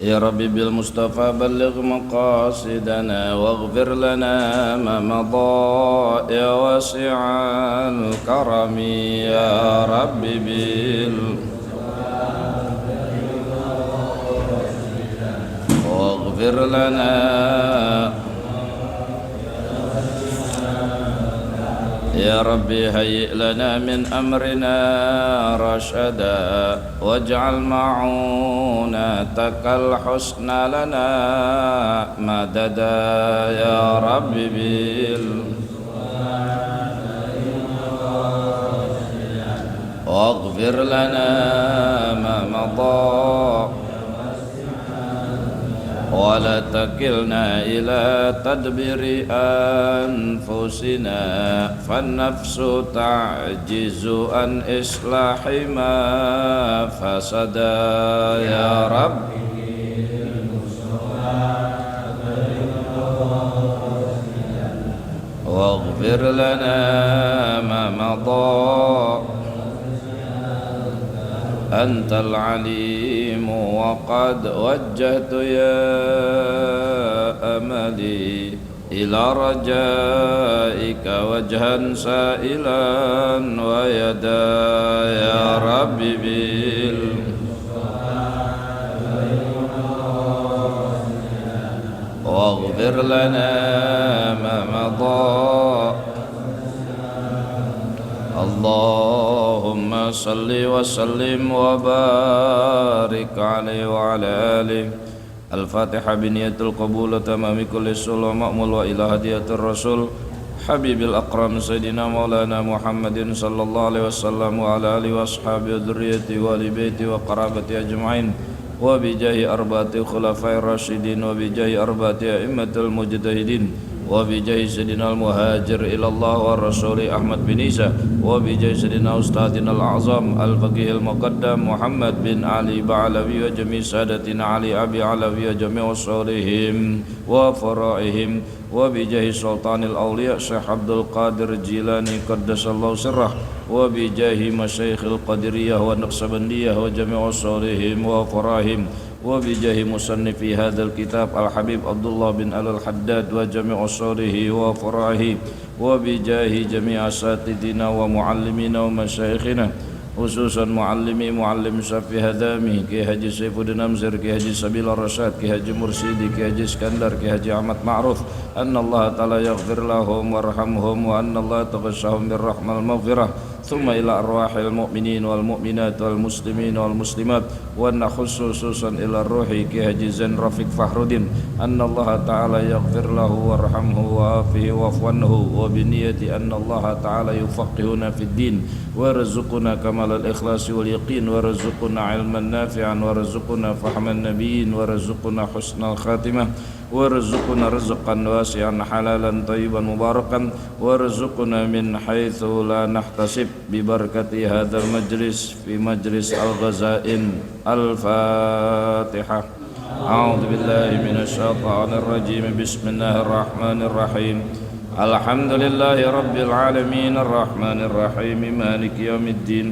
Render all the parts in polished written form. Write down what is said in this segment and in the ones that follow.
يا ربي بالمصطفى بلغ مقاصدنا واغفر لنا ما مضى يا واسع الكرم يا ربي واغفر لنا يا ربي هيئ لنا من أمرنا رشدا واجعل معونتك الحسنى لنا مددا يا ربي واغفر لنا ما مضى ولا تكلنا إلى تدبير أنفسنا فالنفس تعجز عن إصلاح ما فسد يا رب واغفر لنا ما مضى أنت العليم وقد وجهت يا أملي إلى رجائك وجها سائلا ويدا يا ربي واغفر لنا ما مضى اللهم صل وسلم وبارك عليه وعلى آله. الفاتحة بنية القبول تمام كل سلو مأمول وإلى هدية الرسول حبيب الأكرم سيدنا مولانا محمد صلى الله عليه وسلم وعلى آله وأصحابه وذريته وآل بيته وقرابته أجمعين وبجاه أربعة خلفاء الراشدين وبجاه أربعة أئمة المجتهدين وبجاه سيدنا المهاجر إلى الله والرسول أحمد بن عيسى وبجاه سيدنا أستاذنا الأعظم الفقيه المقدم محمد بن علي بعلوي وجميع سادتنا علي أبي علوي وجميع أصولهم وفرائهم وبجاه سلطان الأولياء شيخ عبد القادر الجيلاني قدس الله سره وبجاه مشايخ القدرية والنقشبندية وجميع أصولهم وفرائهم وبجاه مصنف هذا الكتاب الحبيب عبد الله بن آل الحداد وجميع أصوله وفرعه وبجاه جميع أساتذتنا ومعلمينا ومشايخنا خصوصا معلم شافي هدامي كي حجي سيف الدين أمزر كي حجي سبيل الرشاد كي حجي مرسيدي كي حجي اسكندر كي حجي أحمد معروف أن الله تعالى يغفر لهم وارحمهم وأن الله تغشهم بالرحمة المغفرة ثم إلى أرواح المؤمنين والمؤمنات والمسلمين والمسلمات ونخص خصوصا إلى الروح كي حجي زين رفيق فخرودين أن الله تعالى يغفر له وارحمه وعافه واعف عنه وبنية أن الله تعالى يفقهنا في الدين وارزقنا كمال الإخلاص واليقين وارزقنا علما نافعا وارزقنا فهم النبيين وارزقنا حسن الخاتمة وارزقنا رزقا واسعا حلالا طيبا مباركا وارزقنا من حيث لا نحتسب ببركة هذا المجلس في مجلس الغزائن. الفاتحة. أعوذ بالله من الشيطان الرجيم. بسم الله الرحمن الرحيم. الحمد لله رب العالمين الرحمن الرحيم مالك يوم الدين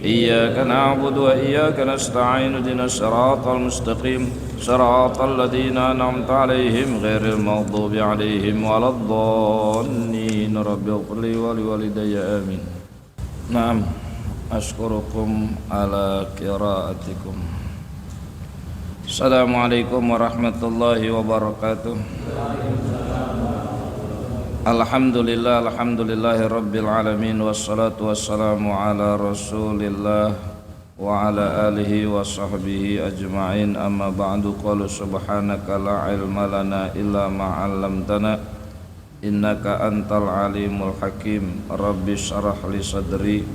إياك نعبد وإياك نستعين اهدنا الصراط المستقيم صراط الذين أنعمت عليهم غير المغضوب عليهم ولا الضالين رب اغفر لي ولوالدي آمين. نعم أشكركم على قراءتكم. السلام عليكم ورحمة الله وبركاته. Alhamdulillahi rabbil alamin wassalatu wassalamu ala rasulillah wa ala alihi wa sahbihi ajma'in amma ba'du. Qala subhanaka la ilma lana illa ma 'allamtana innaka antal alimul hakim. Rabbi shrah li sadri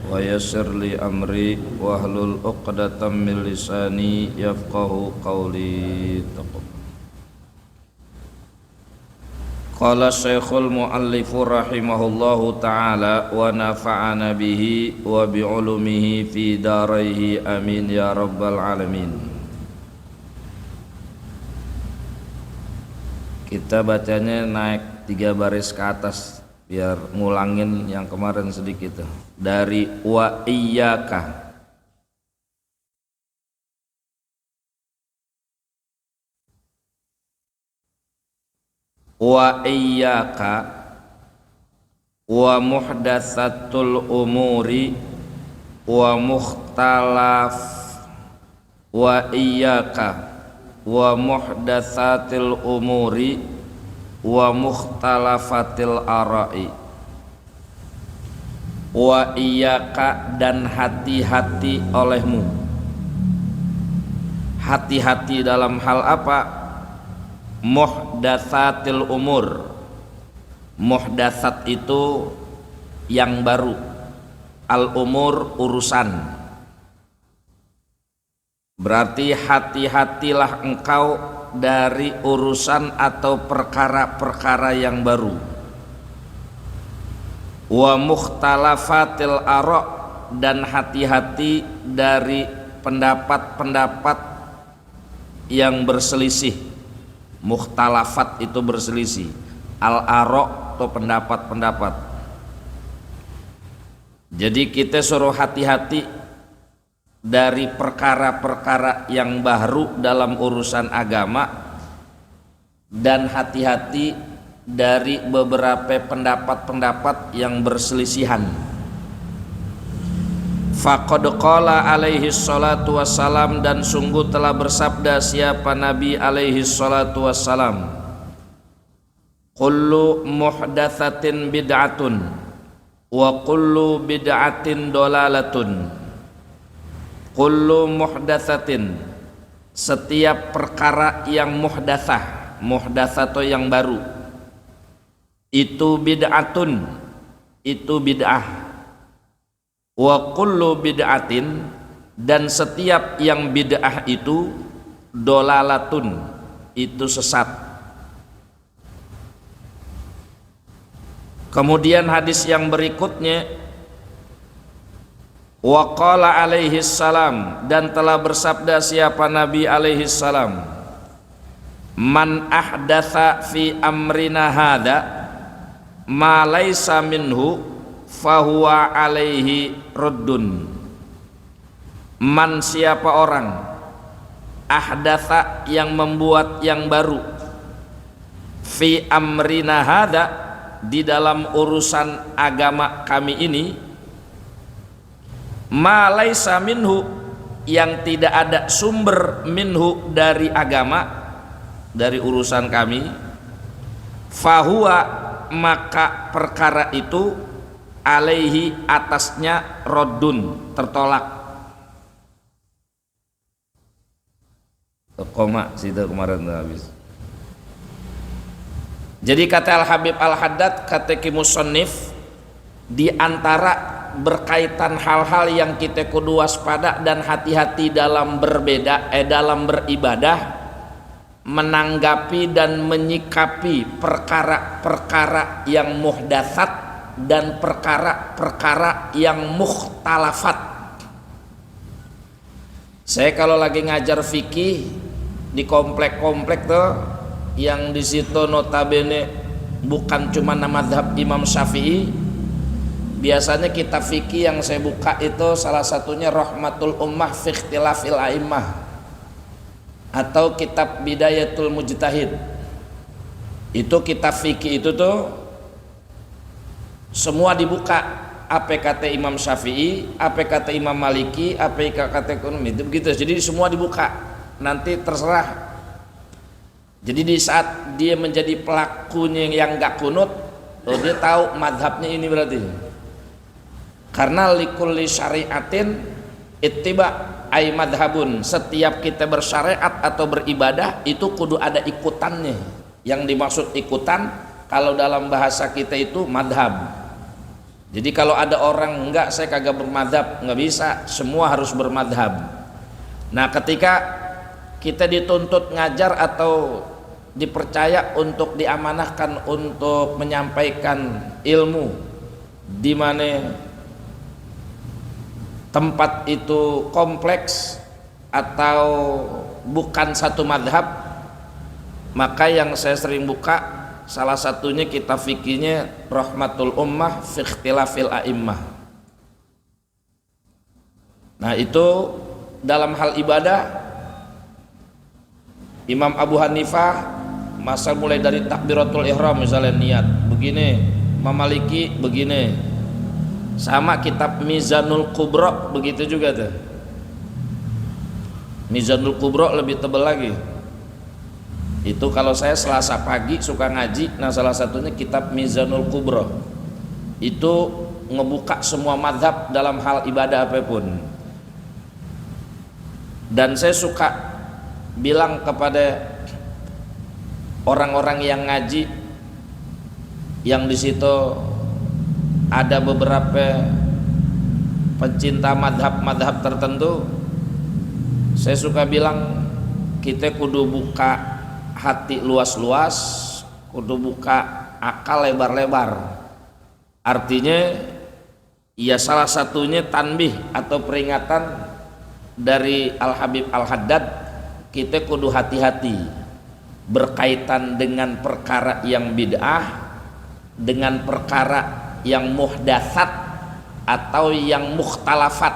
wa yassir li amri wahlul 'uqdatam min lisani yafqahu qawli. Qala Syekhul Mu'allifu rahimahullahu ta'ala wa nafa'ana bihi wa bi'ulumihi fi daraihi amin ya rabbal alamin. Kita bacanya naik 3 baris ke atas biar ngulangin yang kemarin sedikit. Dari wa iyyaka wa iyyaka wa muhdatsatul umuri wa mukhtalaf wa iyyaka wa muhdatsatil umuri wa mukhtalafatil ara'i wa iyyaka dan hati-hati olehmu. Hati-hati dalam hal apa? Muhdatsatil umur. Muhdatsat itu yang baru, al umur urusan. Berarti hati-hatilah engkau dari urusan atau perkara-perkara yang baru. Wa mukhtalafatil ara' dan hati-hati dari pendapat-pendapat yang berselisih. Mukhtalafat itu berselisih, al-ara' atau pendapat-pendapat. Jadi kita suruh hati-hati dari perkara-perkara yang baru dalam urusan agama dan hati-hati dari beberapa pendapat-pendapat yang berselisihan. Faqad qala alaihi salatu wassalam, dan sungguh telah bersabda siapa Nabi alaihi salatu wassalam, kullu muhdatsatin bid'atun wa kullu bid'atin dolalatun. Kullu muhdatsatin, setiap perkara yang muhdatsah, muhdatsah itu yang baru, itu bid'atun, itu bid'ah. Wa kullu bid'atin, dan setiap yang bid'ah itu dolalatun, itu sesat. Kemudian hadis yang berikutnya, wa qala alaihi salam, dan telah bersabda siapa Nabi alaihi salam, man ahdatsa fi amrina hadza ma laisa minhu fahuwa alaihi ruddun. Man, siapa orang, ahdatsa yang membuat yang baru, fi amrina hadza di dalam urusan agama kami ini, ma laisa minhu yang tidak ada sumber minhu dari agama, dari urusan kami, fahuwa maka perkara itu alaihi atasnya roddun, tertolak. Koma situ kemarin habis. Jadi kata Al-Habib Al-Haddad, kata Ki Musannif, di antara berkaitan hal-hal yang kita kudu waspada dan hati-hati dalam dalam beribadah, menanggapi dan menyikapi perkara-perkara yang muhdatsat dan perkara-perkara yang mukhtalafat. Saya kalau lagi ngajar fikih di komplek-komplek tuh yang di situ notabene bukan cuma mazhab Imam Syafi'i, biasanya kitab fikih yang saya buka itu salah satunya Rahmatul Ummah fi Ikhtilafil A'immah atau kitab Bidayatul Mujtahid. Itu kitab fikih itu tuh semua dibuka, apa kata Imam Syafi'i, apa kata Imam Maliki, apa kata ekonomi, itu begitu. Jadi semua dibuka, nanti terserah. Jadi di saat dia menjadi pelakunya yang gak kunut, dia tahu madhabnya ini berarti. Karena likulli syariatin ittiba ay madhabun, setiap kita bersyariat atau beribadah itu kudu ada ikutannya. Yang dimaksud ikutan kalau dalam bahasa kita itu madhab. Jadi kalau ada orang enggak, saya kagak bermadhab, nggak bisa, semua harus bermadhab. Nah ketika kita dituntut ngajar atau dipercaya untuk diamanahkan untuk menyampaikan ilmu di mana tempat itu kompleks atau bukan satu madhab, maka yang saya sering buka salah satunya kitab fikihnya Rahmatul Ummah fi Ikhtilafil A'immah. Nah itu dalam hal ibadah Imam Abu Hanifah masa mulai dari takbiratul ihram misalnya niat begini, memaliki begini. Sama kitab Mizanul Kubra begitu juga tuh. Mizanul Kubra lebih tebal lagi. Itu kalau saya Selasa pagi suka ngaji, nah salah satunya kitab Mizanul Kubra. Itu ngebuka semua mazhab dalam hal ibadah apapun. Dan saya suka bilang kepada orang-orang yang ngaji, yang di situ ada beberapa pencinta madhab tertentu, saya suka bilang kita kudu buka hati luas-luas, kudu buka akal lebar-lebar. Artinya ya salah satunya tanbih atau peringatan dari Al-Habib Al-Haddad, kita kudu hati-hati berkaitan dengan perkara yang bid'ah, dengan perkara yang muhdatsat atau yang mukhtalafat.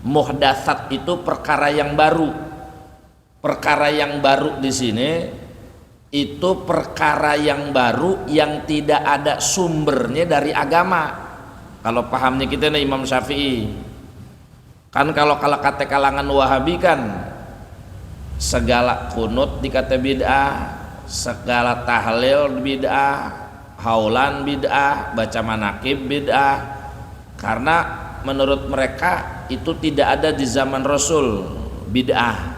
Muhdatsat itu perkara yang baru. Perkara yang baru di sini itu perkara yang baru yang tidak ada sumbernya dari agama. Kalau pahamnya kita nih Imam Syafi'i. Kan kalau kata kalangan Wahabi kan segala kunut dikata bid'ah, segala tahlil bid'ah, haulan bid'ah, baca manakib bid'ah, karena menurut mereka itu tidak ada di zaman Rasul bid'ah.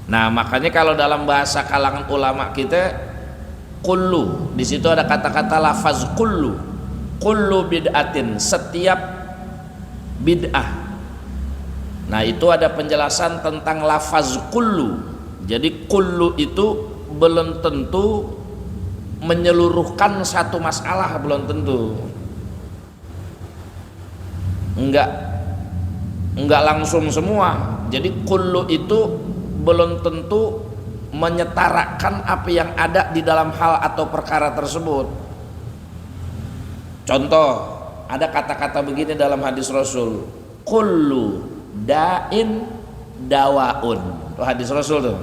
Nah makanya kalau dalam bahasa kalangan ulama kita kullu, di situ ada kata-kata lafaz kullu bid'atin, setiap bid'ah. Nah itu ada penjelasan tentang lafaz kullu. Jadi kullu itu belum tentu menyeluruhkan satu masalah, belum tentu. Enggak langsung semua. Jadi kullu itu belum tentu menyetarakan apa yang ada di dalam hal atau perkara tersebut. Contoh, ada kata-kata begini dalam hadis Rasul, kullu da'in dawaun. Itu hadis Rasul tuh.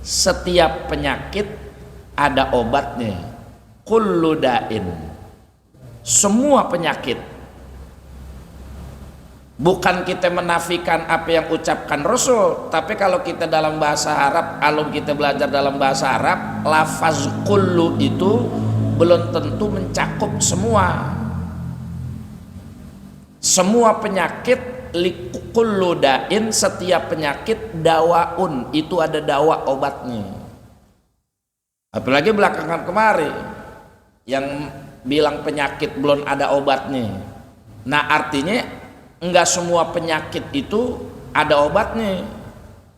Setiap penyakit ada obatnya. Kullu da'in, semua penyakit. Bukan kita menafikan apa yang ucapkan Rasul, tapi kalau kita dalam bahasa Arab, kalau kita belajar dalam bahasa Arab, lafaz kullu itu belum tentu mencakup semua penyakit. Likullu da'in, setiap penyakit dawaun, itu ada dawa obatnya. Apalagi belakangan kemarin yang bilang penyakit belum ada obatnya. Nah artinya enggak semua penyakit itu ada obatnya,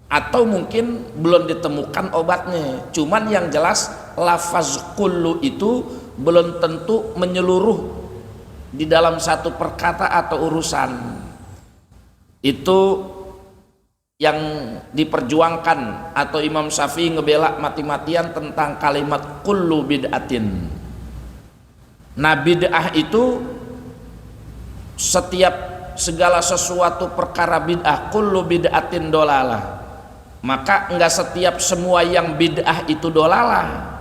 atau mungkin belum ditemukan obatnya. Cuman yang jelas lafaz kullu itu belum tentu menyeluruh di dalam satu perkata atau urusan. Itu yang diperjuangkan atau Imam Syafi'i ngebela mati-matian tentang kalimat kullu bid'atin. Nah bid'ah itu segala sesuatu perkara bid'ah, kullu bid'atin dolalah. Maka enggak setiap semua yang bid'ah itu dolalah.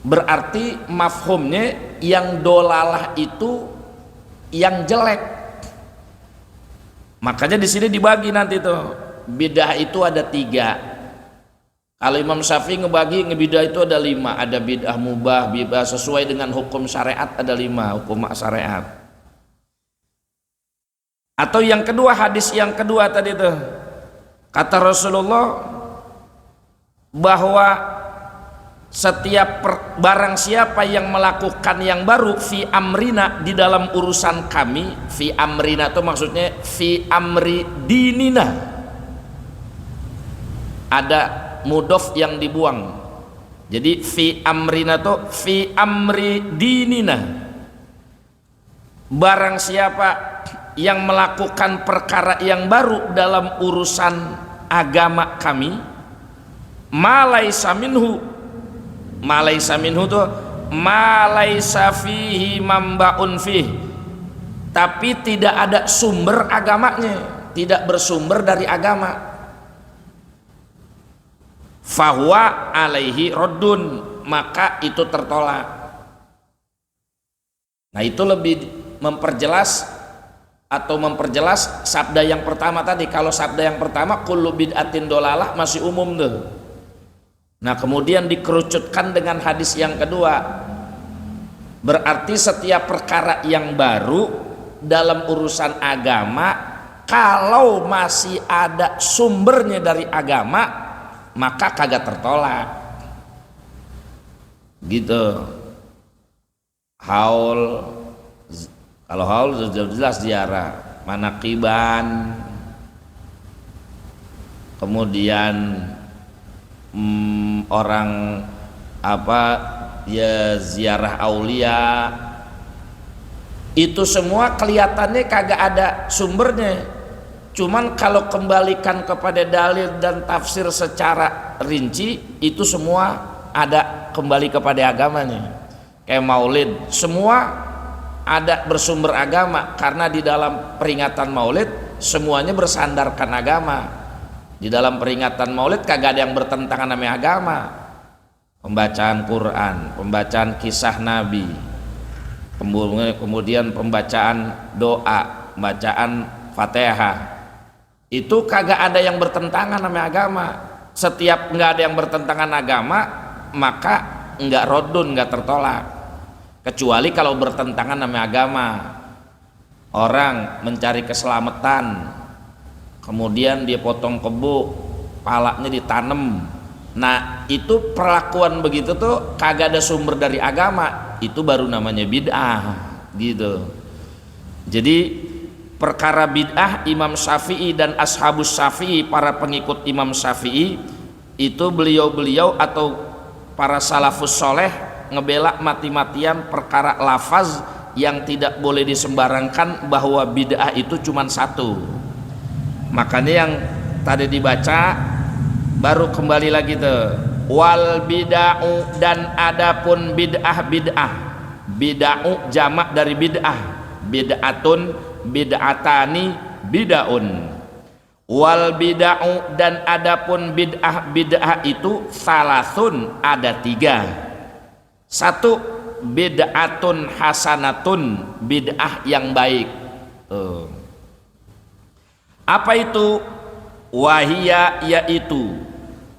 Berarti mafhumnya yang dolalah itu yang jelek. Makanya di sini dibagi nanti tuh, bid'ah itu ada 3. Kalau Imam Syafi'i ngebagi bid'ah itu ada 5. Ada bid'ah mubah, bid'ah sesuai dengan hukum syariat ada 5 hukum syariat. Atau yang kedua, hadis yang kedua tadi tuh, kata Rasulullah bahwa setiap barang siapa yang melakukan yang baru fi amrina, di dalam urusan kami, fi amrina itu maksudnya fi amri dinina, ada mudhof yang dibuang. Jadi fi amrina itu fi amri dinina, barang siapa yang melakukan perkara yang baru dalam urusan agama kami, malaisa minhu, malaisa minhu tuh malaisa fihi mambaun fih, tapi tidak ada sumber agamanya, tidak bersumber dari agama. fahuwa alaihi raddun, maka itu tertolak. Nah itu lebih memperjelas sabda yang pertama tadi. Kalau sabda yang pertama kullu bid'atin dolalah masih umum tuh. Nah kemudian dikerucutkan dengan hadis yang kedua, berarti setiap perkara yang baru dalam urusan agama, kalau masih ada sumbernya dari agama, maka kagak tertolak gitu. Haul, kalau haul sudah jelas ziarah, manakiban, kemudian orang apa ya ziarah aulia, itu semua kelihatannya kagak ada sumbernya. Cuman kalau kembalikan kepada dalil dan tafsir secara rinci, itu semua ada kembali kepada agamanya. Kayak maulid, semua ada bersumber agama, karena di dalam peringatan maulid semuanya bersandarkan agama. Di dalam peringatan maulid kagak ada yang bertentangan sama agama. Pembacaan Quran, pembacaan kisah Nabi, kemudian pembacaan doa, pembacaan Fatihah, itu kagak ada yang bertentangan sama agama. Setiap nggak ada yang bertentangan agama, maka nggak rodun, nggak tertolak. Kecuali kalau bertentangan sama agama, orang mencari keselamatan, kemudian dia potong kebo, palanya ditanam. Nah itu perlakuan begitu tuh kagak ada sumber dari agama, itu baru namanya bid'ah gitu. Jadi perkara bid'ah Imam Syafi'i dan ashabus Syafi'i, para pengikut Imam Syafi'i itu beliau-beliau atau para salafus soleh ngebela mati-matian perkara lafaz yang tidak boleh disembarangkan, bahwa bid'ah itu cuma satu. Makanya yang tadi dibaca baru kembali lagi tuh, wal bid'ah, dan adapun bid'ah, bid'ah jamak dari bid'ah, bid'atun, bid'atani, bid'aun. Wal bid'ah, dan adapun bid'ah itu salasun, ada 3. 1 bid'atun hasanatun, bid'ah yang baik. Apa itu? Wahia, yaitu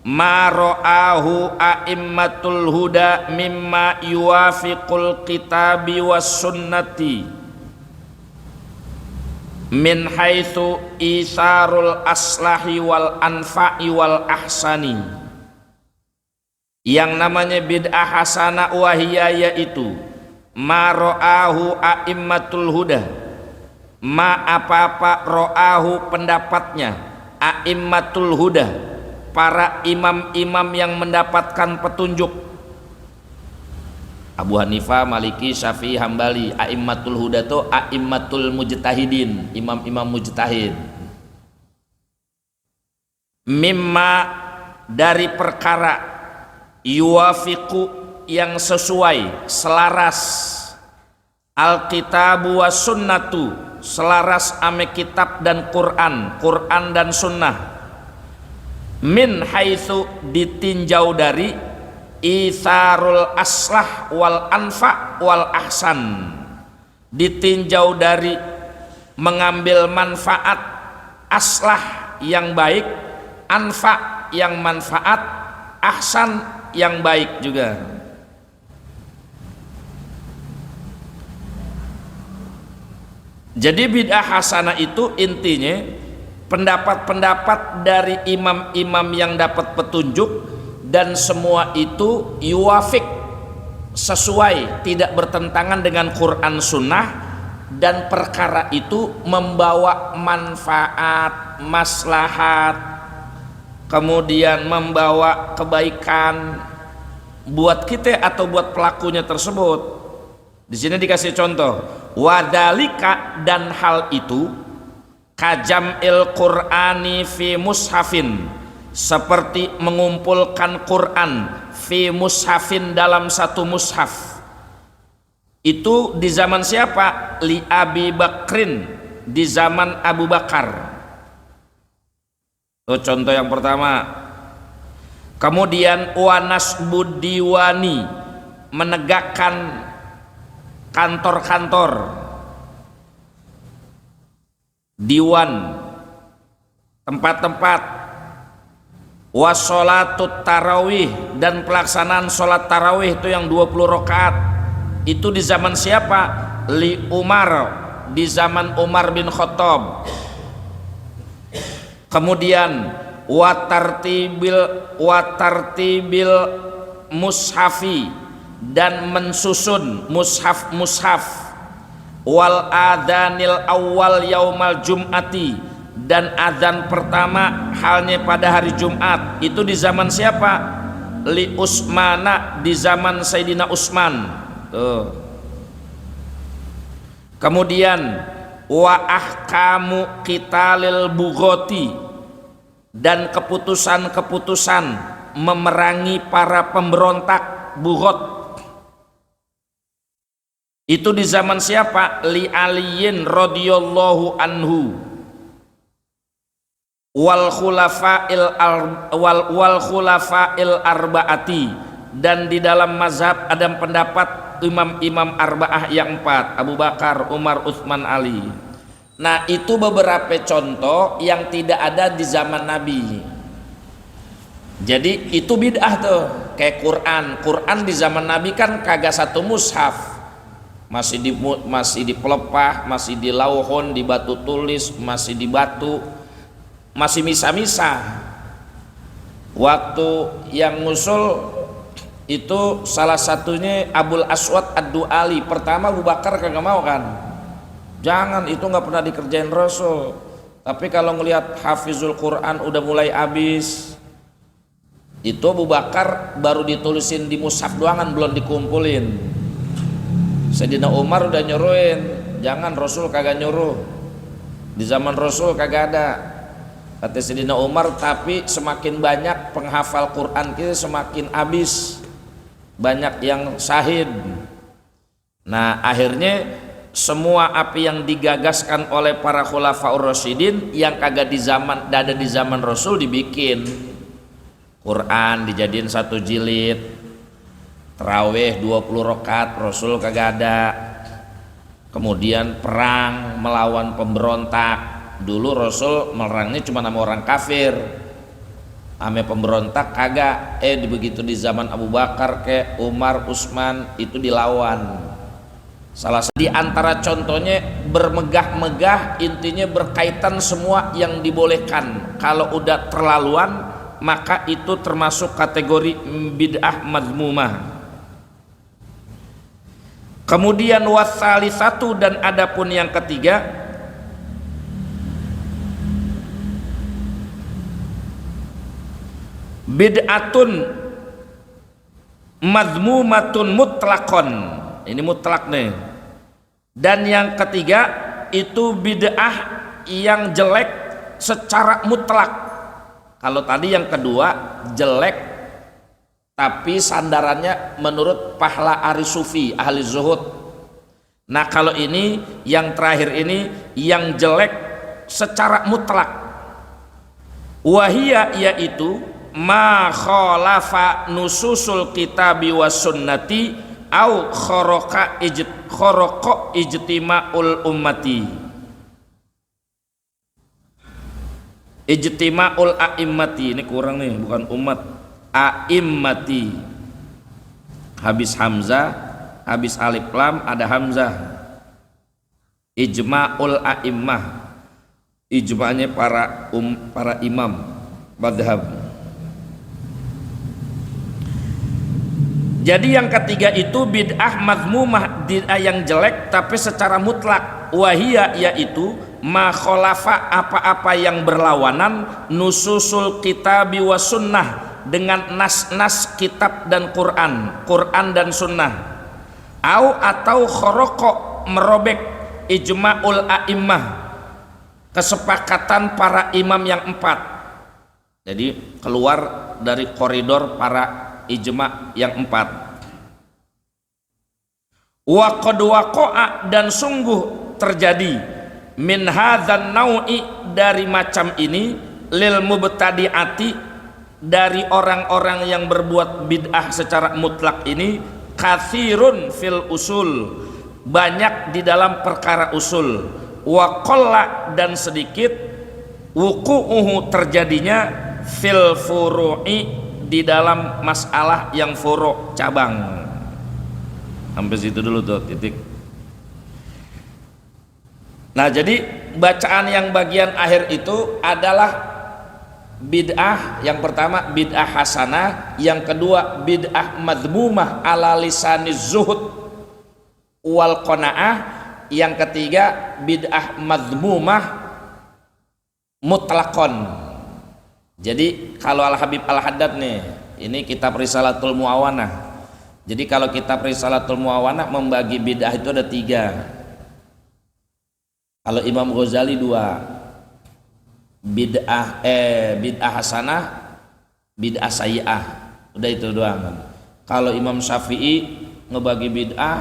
ma ra'ahu a'immatul huda mimma yuwafiqul kitabi was sunnati min haitsu isarul aslahi wal anfa'i wal ahsani. Yang namanya bid'ah hasanah wahia, yaitu ma ra'ahu a'immatul huda, ma apa-apa ra'ahu pendapatnya, a'immatul huda, para imam-imam yang mendapatkan petunjuk. Abu Hanifah, Maliki, Syafi'i, Hambali. A'immatul huda itu a'immatul mujtahidin, imam-imam mujtahid. Mimma, dari perkara, yuwafiqu, yang sesuai, selaras, alkitabu was sunnatu, selaras ame kitab dan Quran, Quran dan sunnah. Min haitsu, ditinjau dari, itharul aslah wal anfa wal ahsan, ditinjau dari mengambil manfaat, aslah yang baik, anfa yang manfaat, ahsan yang baik juga. Jadi bid'ah hasanah itu intinya pendapat-pendapat dari imam-imam yang dapat petunjuk, dan semua itu yuwafik, sesuai, tidak bertentangan dengan Quran Sunnah, dan perkara itu membawa manfaat, maslahat, kemudian membawa kebaikan buat kita atau buat pelakunya tersebut. Di sini dikasih contoh, wadalika, dan hal itu, kajam'il Qur'ani fi mushafin, seperti mengumpulkan Quran fi mushafin, dalam satu mushaf. Itu di zaman siapa? Li Abi Bakrin, di zaman Abu Bakar. Tuh contoh yang pertama. Kemudian wanas budiwani, menegakkan kantor-kantor diwan, tempat-tempat. Wassolatut tarawih, dan pelaksanaan sholat tarawih itu yang 20 rakaat itu di zaman siapa? Li Umar, di zaman Umar bin Khattab. Kemudian watartibil mushafi, dan mensusun mushaf wal adhanil awal yaumal jum'ati, dan adzan pertama halnya pada hari Jumat itu di zaman siapa? Li Usmana, di zaman Sayyidina Utsman. Tuh. Kemudian wa ahkamu qitalil bughati, dan keputusan-keputusan memerangi para pemberontak bughat itu di zaman siapa? Li aliyin radhiyallahu anhu wal khulafa'il arbaati, dan di dalam mazhab ada pendapat imam-imam arba'ah yang 4, Abu Bakar, Umar, Utsman, Ali. Nah, itu beberapa contoh yang tidak ada di zaman Nabi. Jadi itu bid'ah tuh. Kayak Quran di zaman Nabi kan kagak satu mushaf, masih di pelepah, masih di lauhun, di batu tulis, masih di batu, masih misa-misa. Waktu yang ngusul itu salah satunya Abul Aswad Ad-Du'ali. Pertama Abu Bakar kagak mau kan, jangan, itu nggak pernah dikerjain Rasul. Tapi kalau ngelihat hafizul Quran udah mulai habis, itu Abu Bakar baru ditulisin di mushaf doangan, belum dikumpulin. Sayyidina Umar udah nyuruhin, jangan, Rasul kagak nyuruh, di zaman Rasul kagak ada, kata Sayyidina Umar. Tapi semakin banyak penghafal Quran kita semakin habis, banyak yang syahid. Nah, akhirnya semua apa yang digagaskan oleh para khulafaur rasyidin yang kagak ada di zaman Rasul dibikin. Quran dijadiin 1 jilid, tarawih 20 rakaat, Rasul kagak ada. Kemudian perang melawan pemberontak, dulu Rasul merangnya cuma sama orang kafir, ame pemberontak kagak. Begitu di zaman Abu Bakar ke Umar, Utsman itu dilawan. Salah satu di antara contohnya bermegah-megah, intinya berkaitan semua yang dibolehkan. Kalau udah terlaluan maka itu termasuk kategori bid'ah mazmumah. Kemudian wasalisatu, dan adapun yang ketiga, bid'atun mazmumatun mutlaqon. Ini mutlak nih. Dan yang ketiga itu bid'ah yang jelek secara mutlak. Kalau tadi yang kedua jelek tapi sandarannya menurut Pahla Ari Sufi, ahli zuhud. Nah, kalau ini yang terakhir ini yang jelek secara mutlak. Wahia, yaitu ma khalafa nususul kitabi was sunnati au kharaqa ijtima'ul ummati. Ijtima'ul a'immati, ini kurang nih, bukan umat, a'immati. Habis hamzah, habis alif lam ada hamzah. Ijma'ul a'immah, ijma'nya para imam madhab. Jadi yang ketiga itu bid'ah mazmumah, bid'ah yang jelek tapi secara mutlak. Wahia, yaitu ma khalafa, apa-apa yang berlawanan nususul kitabi wa sunnah, dengan nas-nas kitab dan Quran dan sunnah. Atau khoroko, merobek ijma'ul a'immah, kesepakatan para imam yang 4. Jadi keluar dari koridor para ijma' yang 4. Wa qad waqa'a, dan sungguh terjadi min hadzal nau'i, dari macam ini, lil mubtadi'ati, dari orang-orang yang berbuat bid'ah secara mutlak ini kathirun fil usul, banyak di dalam perkara usul, wa qalla dan sedikit wuqu'uhu terjadinya fil furu'i di dalam masalah yang furu' cabang. Sampai situ dulu tuh titik. Nah, jadi bacaan yang bagian akhir itu adalah bid'ah. Yang pertama bid'ah hasanah, yang kedua bid'ah madmumah ala lisaniz zuhud wal qanaah, yang ketiga bid'ah madmumah mutlaqon. Jadi kalau Al-Habib Al-Haddad nih, ini kitab Risalatul Muawanah. Jadi kalau kitab Risalatul Muawanah membagi bid'ah itu ada 3. Kalau Imam Ghazali 2, bid'ah hasanah, bid'ah sayyi'ah, udah itu doang kan. Kalau Imam Syafi'i ngebagi bid'ah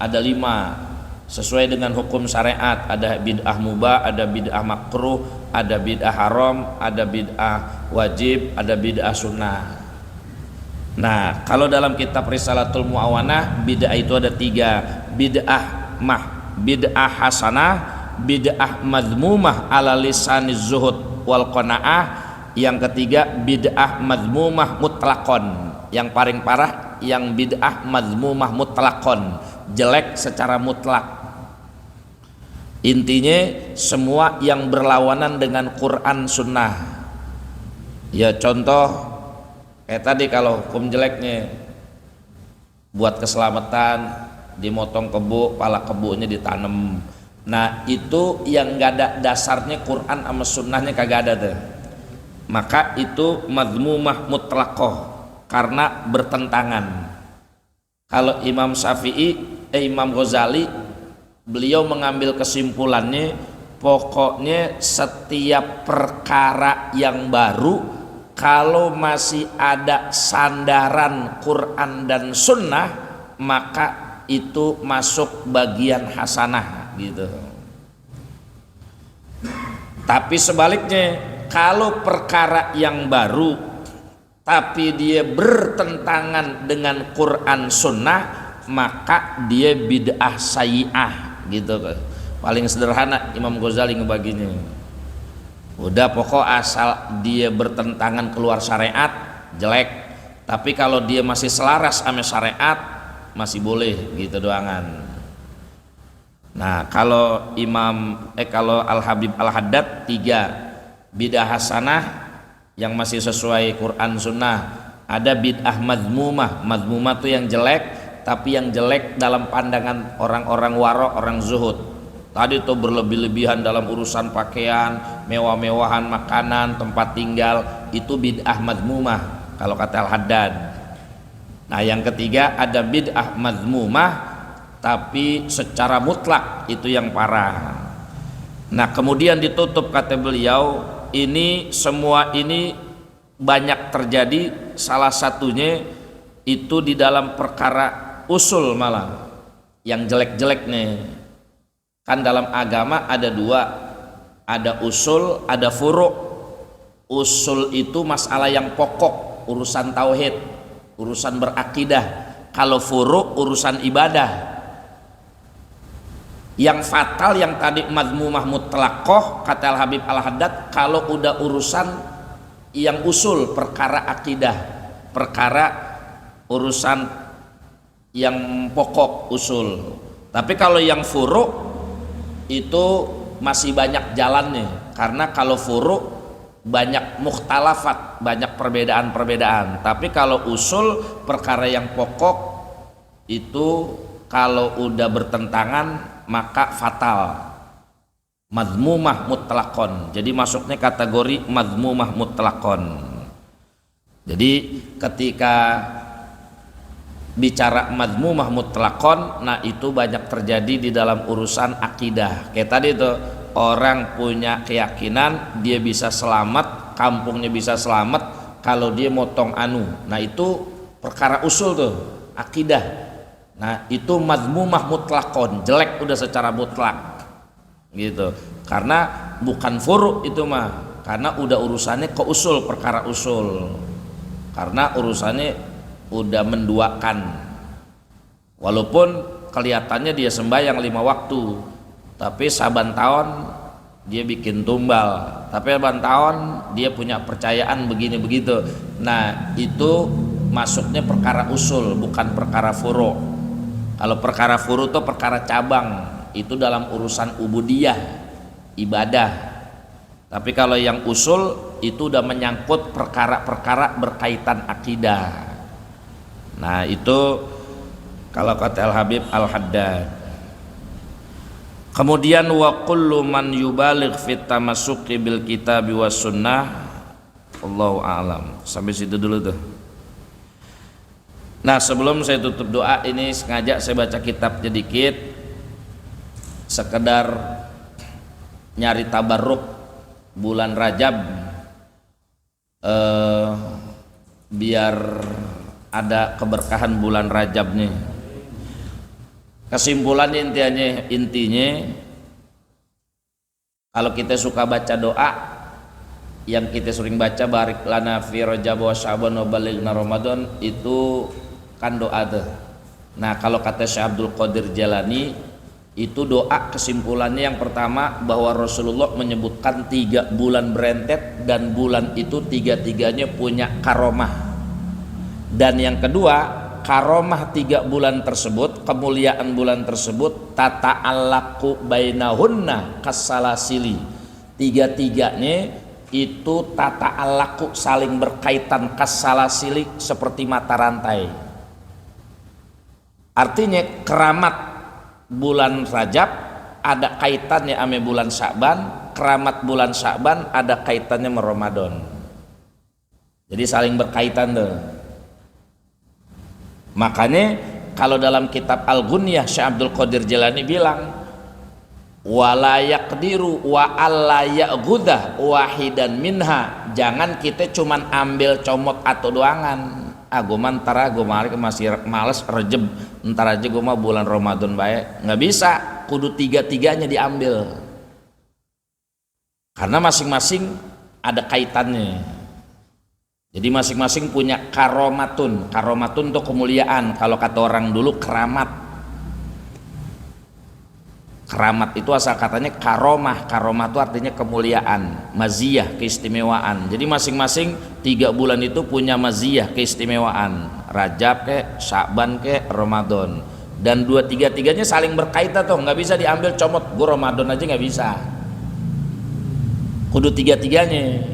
ada 5 sesuai dengan hukum syariat, ada bid'ah mubah, ada bid'ah makruh, ada bid'ah haram, ada bid'ah wajib, ada bid'ah sunnah. Nah, kalau dalam kitab Risalatul Muawanah bid'ah itu ada 3, bid'ah hasanah, bid'ah madmumah ala lisaniz zuhud wal qanaah, yang ketiga bid'ah madmumah mutlaqon. Yang paling parah yang bid'ah madmumah mutlaqon, jelek secara mutlak. Intinya semua yang berlawanan dengan Quran Sunnah. Ya contoh kayak tadi, kalau hukum jeleknya buat keselamatan dimotong kebu, pala kebunya ditanam. Nah itu yang gak ada dasarnya Quran sama sunnahnya, kagak ada tuh. Maka itu madmumah mutlaqoh karena bertentangan. Kalau Imam Imam Ghazali, beliau mengambil kesimpulannya, pokoknya setiap perkara yang baru kalau masih ada sandaran Quran dan sunnah, maka itu masuk bagian hasanah gitu. Tapi sebaliknya, kalau perkara yang baru tapi dia bertentangan dengan Quran sunnah, maka dia bid'ah sayyi'ah gitu. Paling sederhana Imam Ghazali ngebaginya, udah pokok asal dia bertentangan keluar syariat jelek, tapi kalau dia masih selaras sama syariat masih boleh gitu doangan. Nah kalau kalau Al-Habib Al-Haddad 3, bid'ah hasanah yang masih sesuai Quran Sunnah, ada bid'ah madmumah. Madmumah tuh yang jelek, tapi yang jelek dalam pandangan orang-orang waro, orang zuhud. Tadi tuh berlebih-lebihan dalam urusan pakaian, mewah-mewahan makanan, tempat tinggal, itu bid'ah madmumah kalau kata Al-Haddad. Nah yang ketiga ada bid'ah madmumah tapi secara mutlak, itu yang parah. Nah kemudian ditutup kata beliau, ini semua ini banyak terjadi, salah satunya itu di dalam perkara usul, malah yang jelek-jelek nih. Kan dalam agama ada 2, ada usul, ada furu'. Usul itu masalah yang pokok, urusan tauhid, urusan berakidah. Kalau furu' urusan ibadah. Yang fatal yang tadi madmumah mutlaqoh kata Al-Habib Al-Haddad, kalau udah urusan yang usul, perkara akidah, perkara urusan yang pokok usul. Tapi kalau yang furu' itu masih banyak jalannya, karena kalau furu' banyak mukhtalafat, banyak perbedaan-perbedaan. Tapi kalau usul, perkara yang pokok itu kalau udah bertentangan maka fatal, madmumah mutlaqon. Jadi masuknya kategori madmumah mutlaqon. Jadi ketika bicara madmumah mutlaqon, nah itu banyak terjadi di dalam urusan akidah. Kayak tadi itu, orang punya keyakinan dia bisa selamat, kampungnya bisa selamat kalau dia motong anu. Nah itu perkara usul tuh, akidah. Nah itu madmumah mutlaqon, jelek udah secara mutlak gitu, karena bukan furu' itu mah, karena udah urusannya ke usul, perkara usul. karena urusannya udah menduakan. Walaupun kelihatannya dia sembahyang 5 waktu, tapi saban tahun dia bikin tumbal, tapi saban tahun dia punya percayaan begini begitu. Nah itu masuknya perkara usul, bukan perkara furu'. Kalau perkara furu' itu perkara cabang, itu dalam urusan ubudiyah, ibadah. Tapi kalau yang usul itu udah menyangkut perkara-perkara berkaitan akidah. Nah itu kalau kata Al-Habib Al-Haddad. Kemudian wa kullu man yubaligh fit tamassuki bil kitabi was sunnah, wallahu a'lam. Sampai situ dulu tuh. Nah, sebelum saya tutup doa ini sengaja saya baca kitab sedikit sekedar nyari tabarruk bulan Rajab, biar ada keberkahan bulan Rajab nih. Kesimpulannya intinya kalau kita suka baca doa yang kita sering baca, barik lana fi Rajab wa Sya'ban wa balighna Ramadan, itu kan doa tuh. Nah kalau kata Syekh Abdul Qadir Jalani itu doa kesimpulannya yang pertama bahwa Rasulullah menyebutkan 3 bulan berentet dan bulan itu 3-3-nya punya karomah. Dan yang kedua, karomah 3 bulan tersebut, kemuliaan bulan tersebut tata'allaqu bainahunna kasalasili. 3-3-nya itu tata'allaqu saling berkaitan kasalasili seperti mata rantai. Artinya keramat bulan Rajab ada kaitannya sama bulan Sya'ban, keramat bulan Sya'ban ada kaitannya sama Ramadan. Jadi saling berkaitan tuh. Makanya kalau dalam kitab Al-Ghunyah Syekh Abdul Qadir Jalani bilang wala yaqdiru wa alla ya'ghudah wahidan minha, jangan kita cuman ambil comot atau doangan. Gue mantara gue masih males Rejeb, ntar aja gue mah bulan Ramadan baik. Nggak bisa, kudu 3-3-nya diambil karena masing-masing ada kaitannya. Jadi masing-masing punya karomatun. Karomatun itu kemuliaan. Kalau kata orang dulu keramat. Keramat itu asal katanya karomah. Karomah itu artinya kemuliaan, maziyah, keistimewaan. Jadi masing-masing 3 bulan itu punya maziyah, keistimewaan. Rajab ke, Sya'ban ke, Ramadan. Dan 2-3-3-nya saling berkaitan tuh. Nggak bisa diambil comot. Gue Ramadan aja nggak bisa. Kudu 3-3-nya.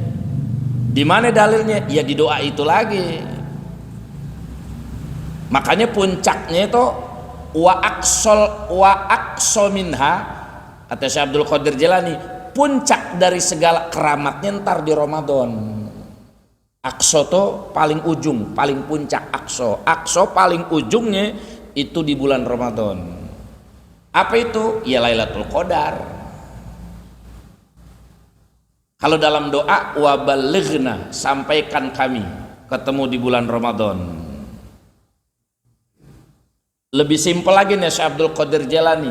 Di mana dalilnya? Ya di doa itu lagi. Makanya puncaknya itu wa aqsa minha, kata Syekh Abdul Qadir Jalani, puncak dari segala keramatnya ntar di Ramadan. Aqsa itu paling ujung, paling puncak aqsa. Aqsa paling ujungnya itu di bulan Ramadan. Apa itu? Ya Lailatul Qadar. Kalau dalam doa wabalighna, sampaikan kami ketemu di bulan Ramadan. Lebih simpel lagi nih Syekh Abdul Qadir Jalani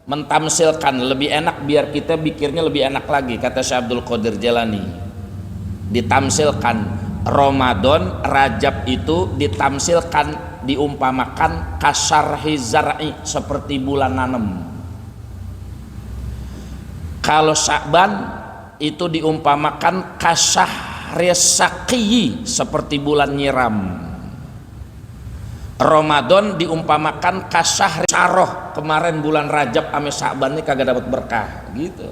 mentamsilkan, lebih enak biar kita pikirnya lebih enak lagi. Kata Syekh Abdul Qadir Jalani, ditamsilkan Ramadan, Rajab itu ditamsilkan, diumpamakan kasarhi zar'i, seperti bulan nanem. Kalau Sya'ban itu diumpamakan kasyahri saqiyi, seperti bulan nyiram. Ramadan diumpamakan kasyahri saroh, kemarin bulan Rajab ame Sya'ban ini kagak dapat berkah gitu.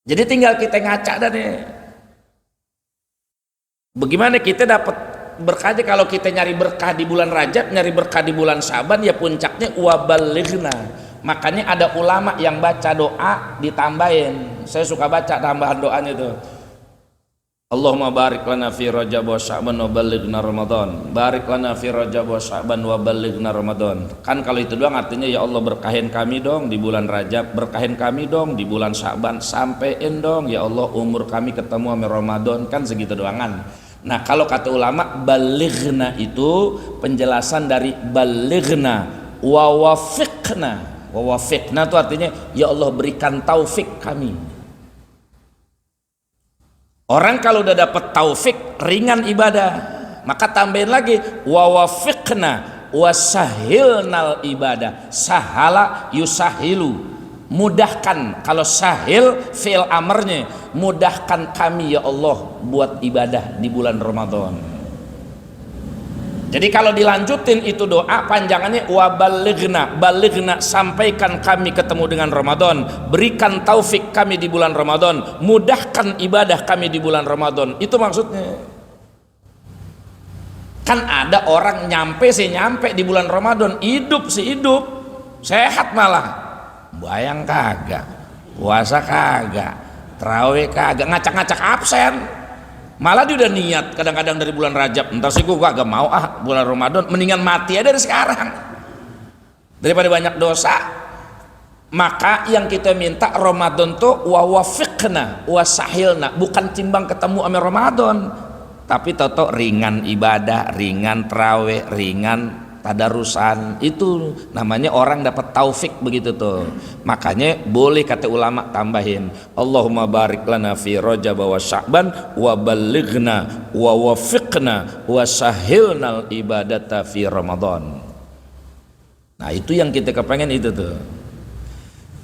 Jadi tinggal kita ngaca dan nih, bagaimana kita dapat berkahnya. Kalau kita nyari berkah di bulan Rajab, nyari berkah di bulan Sya'ban, ya puncaknya wabalighna. Makanya ada ulama yang baca doa ditambahin. Saya suka baca tambahan doanya itu. Allahumma barik lana fi Rajab wa Sya'ban wa balighna Ramadan. Barik lana fi Rajab wa Sya'ban wa balighna Ramadan. Kan kalau itu doang artinya ya Allah berkahin kami dong di bulan Rajab, berkahin kami dong di bulan Sya'ban, sampein dong ya Allah umur kami ketemu sama Ramadan, kan segitu doangan. Nah kalau kata ulama balighna itu penjelasan dari balighna wa wafiqna. Wafiqna itu artinya ya Allah berikan taufik kami. Orang kalau udah dapat taufik ringan ibadah, maka tambahin lagi wa wafiqna wasahilnal ibadah. Sahala yusahilu, mudahkan. Kalau sahil fi'il amarnya, mudahkan kami ya Allah buat ibadah di bulan Ramadan. Jadi kalau dilanjutin itu doa panjangannya wa balighna, sampaikan kami ketemu dengan Ramadan, berikan taufik kami di bulan Ramadan, mudahkan ibadah kami di bulan Ramadan. Itu maksudnya. Kan ada orang nyampe di bulan Ramadan, hidup, sehat malah, bayang kagak, puasa kagak, tarawih kagak, ngacak-ngacak absen. Malah dia udah niat kadang-kadang dari bulan Rajab, entar sih gua agak mau bulan Ramadan, mendingan mati aja dari sekarang daripada banyak dosa. Maka yang kita minta Ramadan tuh wa wafiqna wasahilna, bukan timbang ketemu sama Ramadan, tapi toto ringan ibadah, ringan tarawih, ringan tadarusan. Itu namanya orang dapat taufik begitu tuh. Makanya boleh kata ulama tambahin Allahumma barik lana fi Rajab wa Sya'ban wa balighna wa wafiqna wa sahilnal ibadata fi Ramadan. Nah itu yang kita kepengen itu tuh.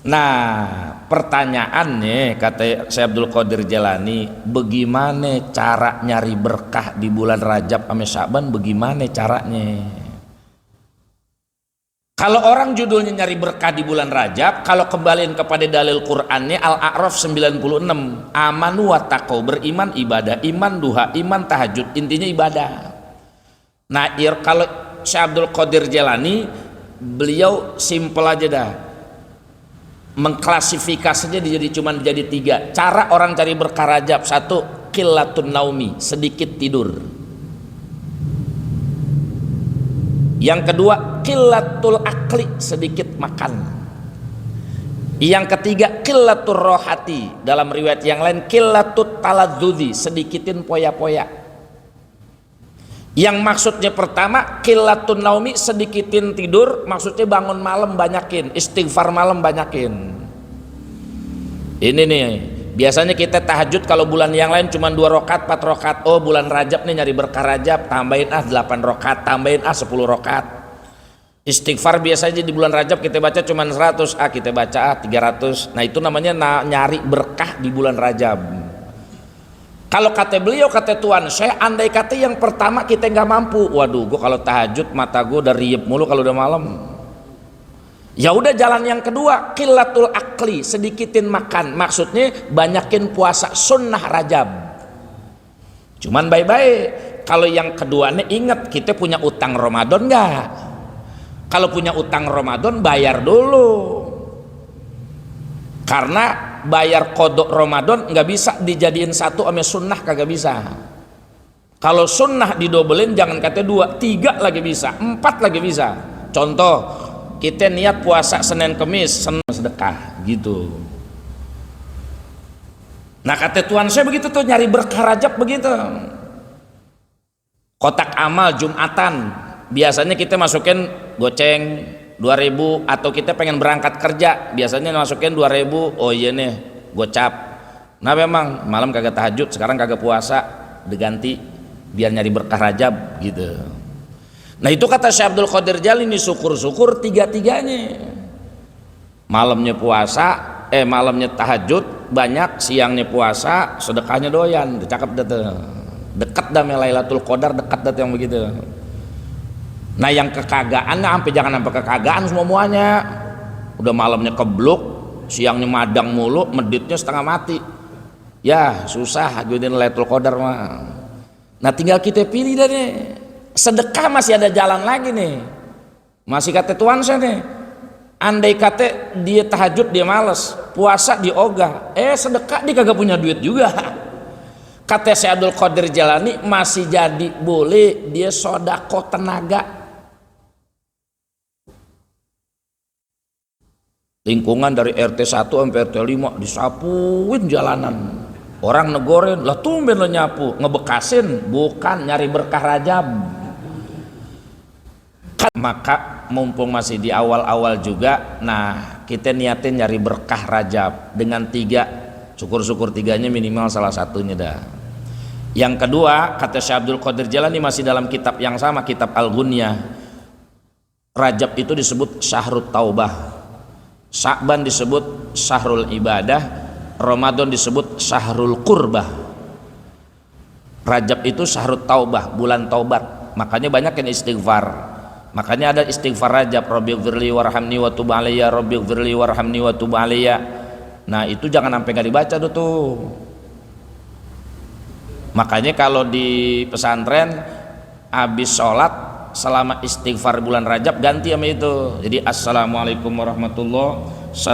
Nah pertanyaannya kata Syekh Abdul Qadir Jalani, bagaimana cara nyari berkah di bulan Rajab sama Sya'ban, bagaimana caranya? Kalau orang judulnya nyari berkah di bulan Rajab, kalau kembaliin kepada dalil Qur'annya Al-A'raf 96, amanu wa taqaw, beriman ibadah, iman duha, iman tahajud, intinya ibadah. Nah kalau Syekh Abdul Qadir Jalani, beliau simpel aja dah, mengklasifikasinya jadi tiga cara orang cari berkah Rajab. Satu, qillatun naumi, sedikit tidur. Yang kedua, qillatul akli, sedikit makan. Yang ketiga, qillatur rohati, dalam riwayat yang lain qillatut taladzudi, sedikitin poya-poya. Yang maksudnya pertama qillatun naumi, sedikitin tidur, maksudnya bangun malam banyakin, istighfar malam banyakin. Ini nih biasanya kita tahajud kalau bulan yang lain cuma 2 rakaat 4 rakaat. Oh bulan Rajab nih nyari berkah Rajab, tambahin 8 rakaat, tambahin 10 rakaat. Istighfar biasanya di bulan Rajab kita baca cuma 100, kita baca 300. Nah itu namanya nyari berkah di bulan Rajab. Kalau kata beliau, kata Tuan saya, andai kata yang pertama kita nggak mampu, waduh gua kalau tahajud mata gua udah riep mulu kalau udah malam. Ya udah jalan yang kedua, qillatul akli, sedikitin makan, maksudnya banyakin puasa sunnah Rajab. Cuman baik-baik. Kalau yang keduanya ingat kita punya utang Ramadan nggak? Kalau punya utang Ramadan bayar dulu. Karena bayar kodok Ramadan nggak bisa dijadiin satu sama sunnah, kagak bisa. Kalau sunnah didobelin, jangan kata 2, 3 lagi bisa, 4 lagi bisa. Contoh, kita niat puasa Senin Kemis, Senin sedekah gitu. Nah kata Tuhan saya begitu tuh, nyari berkah Rajab begitu. Kotak amal Jumatan biasanya kita masukin goceng 2.000, atau kita pengen berangkat kerja biasanya masukin 2.000. Oh iya nih gocap. Nah memang malam kagak tahajud, sekarang kagak puasa, diganti biar nyari berkah Rajab gitu. Nah itu kata Syekh Abdul Qadir Jalani, syukur-syukur tiga-tiganya. Malamnya puasa, malamnya tahajud banyak, siangnya puasa, sedekahnya doyan, cakep dah tuh. Dekat dah Lailatul Qadar, dekat dah yang begitu. Nah yang kekagaan, sampai jangan sampai kekagaan semuanya. Udah malamnya kebluk, siangnya madang mulu, meditnya setengah mati. Ya susah gitu Lailatul Qadar mah. Nah tinggal kita pilih dah nih. Sedekah masih ada jalan lagi nih. Masih kata Tuhan saya nih, andai kata dia tahajud dia males, puasa dia ogah, sedekah dia kagak punya duit juga. Kata Syekh Abdul Qadir Jalani, masih jadi boleh dia sodako tenaga. Lingkungan dari RT 1 sampai RT 5 disapuin jalanan. Orang negorin, lah tumben lo nyapu, ngebekasin, bukan nyari berkah Rajab. Maka mumpung masih di awal-awal juga, nah kita niatin nyari berkah Rajab dengan 3 Syukur-syukur tiganya minimal salah satunya dah. Yang kedua, kata Syekh Abdul Qadir Jalani masih dalam kitab yang sama, kitab Al-Ghunyah, Rajab itu disebut Syahrut Taubah, Sya'ban disebut Syahrul Ibadah, Ramadan disebut Syahrul Qurbah. Rajab itu Syahrut Taubah, bulan taubat. Makanya banyak yang istighfar. Makanya ada istighfar Rajab, Rabbighfirli warhamni wa tub alayya, Rabbighfirli warhamni wa tub alayya. Nah, itu jangan sampai enggak dibaca tuh. Makanya kalau di pesantren habis sholat selama istighfar bulan Rajab ganti sama itu. Jadi assalamualaikum warahmatullahi